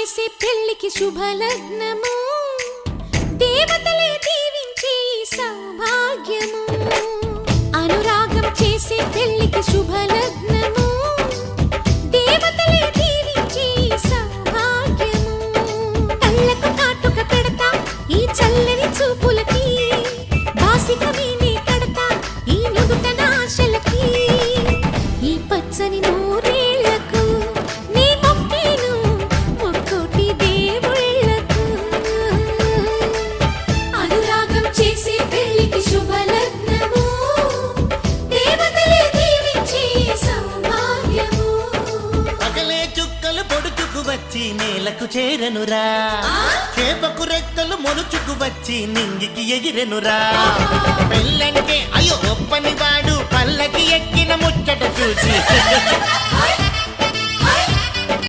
చేసే పెళ్లికి శుభలగ్నము దేవతలే దీవించే సౌభాగ్యము అనురాగం చేసే పెళ్లికి శుభలగ్నము దేవతలే దీవించే సౌభాగ్యము కళ్ళకు కాటుక పెడతా ఈ చల్లని చూపులకి బాసిక వీణే కడతా ఈ నుదుటన ఆశలకి ఈ పచ్చని నూరేళ్లకు నీ మొక్కేను మొక్కోటి దేవుళ్ళకు అనురాగం చేసే పెళ్లికి శుభలగ్నము దేవతలే దీవించే సౌభాగ్యము పగలే చుక్కలు పొడుచుకు వచ్చి నేలకు చేరనురా చేపకు రెక్కలు మొలుచుకు వచ్చి నింగికి ఎగిరెనురా పెళ్ళంటే అయ్యో ఒప్పని వాడు పల్లకి ఎక్కిన ముచ్చట చూసి